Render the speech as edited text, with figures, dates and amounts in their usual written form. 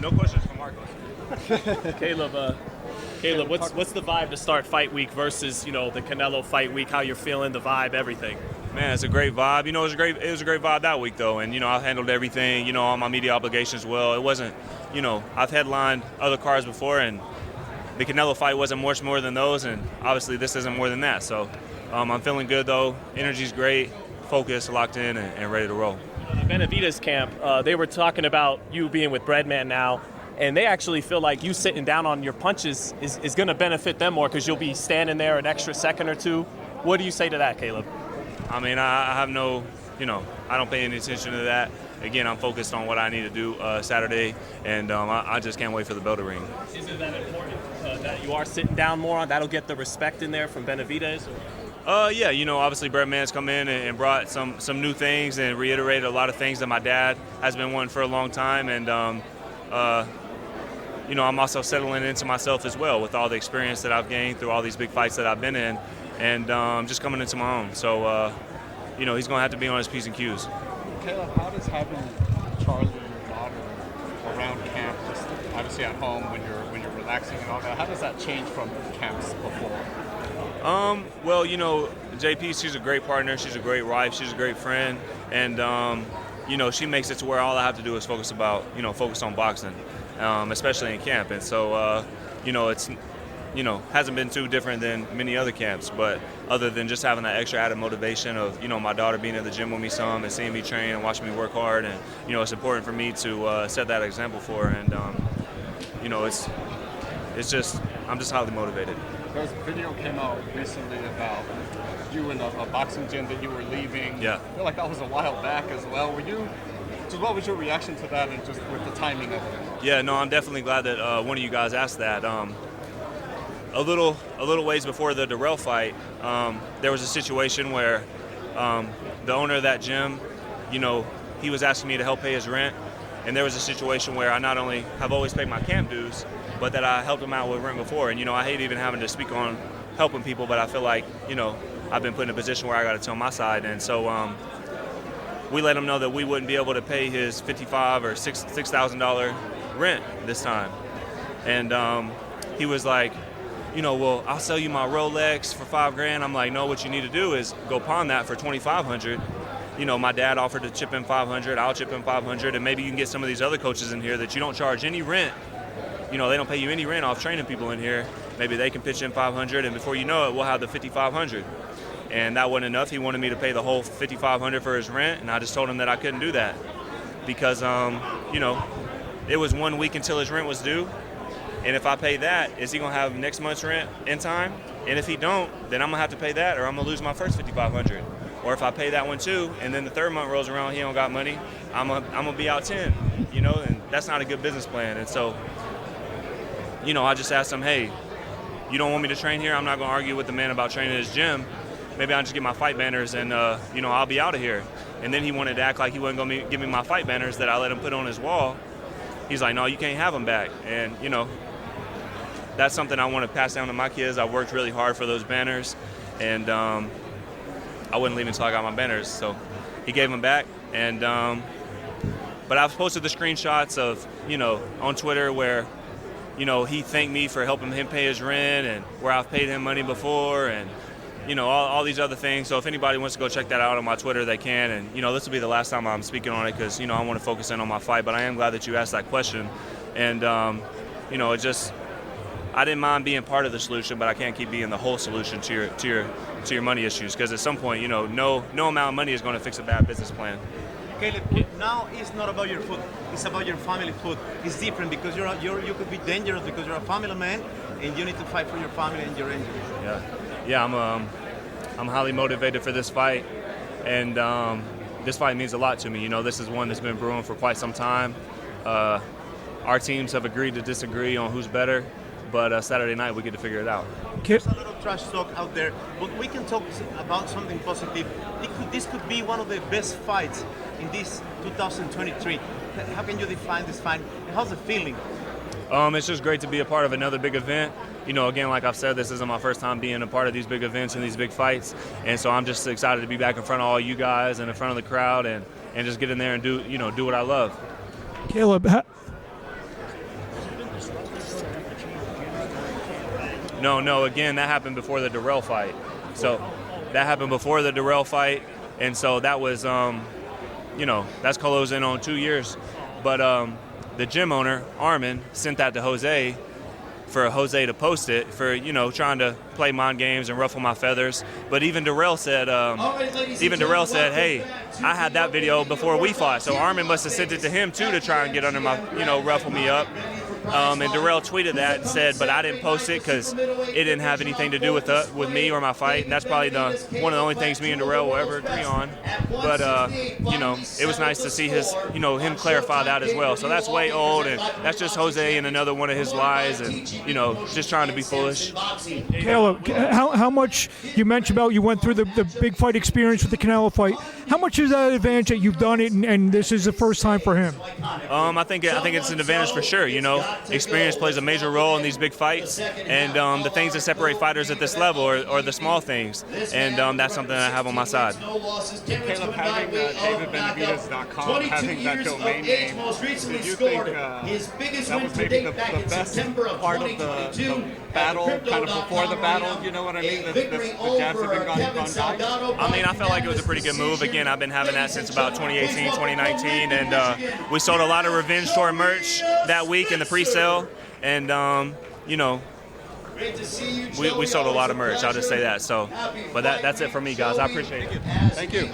no questions from Marcos. Caleb, what's the vibe to start fight week versus the Canelo fight week? How you're feeling, the vibe, everything? Man, it's a great vibe. It was a great vibe that week though, and I handled everything. All my media obligations well. It wasn't, I've headlined other cards before, and the Canelo fight wasn't much more than those, and obviously this isn't more than that. So I'm feeling good though. Energy's great, focused, locked in, and ready to roll. The Benavidez camp, they were talking about you being with Breadman now, and they actually feel like you sitting down on your punches is going to benefit them more because you'll be standing there an extra second or two. What do you say to that, Caleb? I mean, I have no, I don't pay any attention to that. Again, I'm focused on what I need to do Saturday, and I just can't wait for the bell to ring. Is it that important that you are sitting down more on? That'll get the respect in there from Benavidez? Yeah, obviously Breadman's come in and brought some new things and reiterated a lot of things that my dad has been wanting for a long time, and I'm also settling into myself as well with all the experience that I've gained through all these big fights that I've been in, and just coming into my own. So, he's going to have to be on his P's and Q's. Caleb, how does having Charlie and your daughter around camp, just obviously at home when you're relaxing and all that, how does that change from camps before? Well, JP, she's a great partner. She's a great wife. She's a great friend, and she makes it to where all I have to do is focus on boxing, especially in camp. And so, it's hasn't been too different than many other camps, but other than just having that extra added motivation of, my daughter being in the gym with me some and seeing me train and watching me work hard. And, it's important for me to set that example for her. And, it's just, I'm just highly motivated. There's a video came out recently about you in a boxing gym that you were leaving. Yeah. I feel like that was a while back as well. What was your reaction to that and just with the timing of it? Yeah, no, I'm definitely glad that one of you guys asked that. A little ways before the Darrell fight, there was a situation where the owner of that gym, he was asking me to help pay his rent, and there was a situation where I not only have always paid my camp dues, but that I helped him out with rent before. And I hate even having to speak on helping people, but I feel like I've been put in a position where I got to tell my side, and so we let him know that we wouldn't be able to pay his $5,500 or $6,000 rent this time, and he was like, well, I'll sell you my Rolex for $5,000. I'm like, no, what you need to do is go pawn that for $2,500. My dad offered to chip in $500. I'll chip in $500, and maybe you can get some of these other coaches in here that you don't charge any rent. They don't pay you any rent off training people in here. Maybe they can pitch in $500, and before you know it, we'll have the $5,500. And that wasn't enough. He wanted me to pay the whole $5,500 for his rent, and I just told him that I couldn't do that because, it was 1 week until his rent was due. And if I pay that, is he going to have next month's rent in time? And if he don't, then I'm going to have to pay that, or I'm going to lose my first $5,500. Or if I pay that one too, and then the third month rolls around, he don't got money, I'm going to be out 10, and that's not a good business plan. And so, I just asked him, hey, you don't want me to train here? I'm not going to argue with the man about training his gym. Maybe I'll just get my fight banners and, I'll be out of here. And then he wanted to act like he wasn't going to give me my fight banners that I let him put on his wall. He's like, no, you can't have them back. And, that's something I want to pass down to my kids. I worked really hard for those banners, and I wouldn't leave until I got my banners. So he gave them back. And but I've posted the screenshots of, on Twitter where, he thanked me for helping him pay his rent, and where I've paid him money before, and, all these other things. So if anybody wants to go check that out on my Twitter, they can. And, this will be the last time I'm speaking on it because, I want to focus in on my fight. But I am glad that you asked that question. And, it just, I didn't mind being part of the solution, but I can't keep being the whole solution to your money issues, because at some point, no amount of money is going to fix a bad business plan. Caleb, now it's not about your food; it's about your family food. It's different because you could be dangerous because you're a family man, and you need to fight for your family and your injuries. Yeah. I'm highly motivated for this fight, and this fight means a lot to me. This is one that's been brewing for quite some time. Our teams have agreed to disagree on who's better. But Saturday night, we get to figure it out. There's a lot of trash talk out there, but we can talk about something positive. This could be one of the best fights in this 2023. How can you define this fight? How's the feeling? It's just great to be a part of another big event. Again, like I've said, this isn't my first time being a part of these big events and these big fights. And so I'm just excited to be back in front of all you guys and in front of the crowd and just get in there and do what I love. Caleb, No. Again, that happened before the Darrell fight. So that happened before the Darrell fight, and so that was, that's closing on 2 years. But the gym owner, Armin, sent that to Jose for Jose to post it for, trying to play mind games and ruffle my feathers. But even Darrell said, hey, I had that video before we fought. So Armin must have sent it to him too to try and get under my, ruffle me up. And Darrell tweeted that and said, but I didn't post it because it didn't have anything to do with me or my fight. And that's probably one of the only things me and Darrell will ever agree on. But, it was nice to see him clarify that as well. So that's way old, and that's just Jose and another one of his lies and, just trying to be foolish. Caleb, how much you mentioned about you went through the big fight experience with the Canelo fight. How much is that advantage that you've done it and this is the first time for him? I think it's an advantage for sure. Experience plays a major role in these big fights, and the things that separate fighters at this level are the small things, and that's something that I have on my side. Caleb, having DavidBenavidez.com, having that domain name, did you think that was maybe the best part of the battle, kind of before the battle, you know what I mean? The jabs have been gone by? I mean, I felt like it was a pretty good move. Again, I've been having that since about 2018, 2019, and we sold a lot of Revenge Tour merch that week in the pre-sale, and we sold a lot of merch. I'll just say that. So, but that's it for me, guys. I appreciate it. Thank you.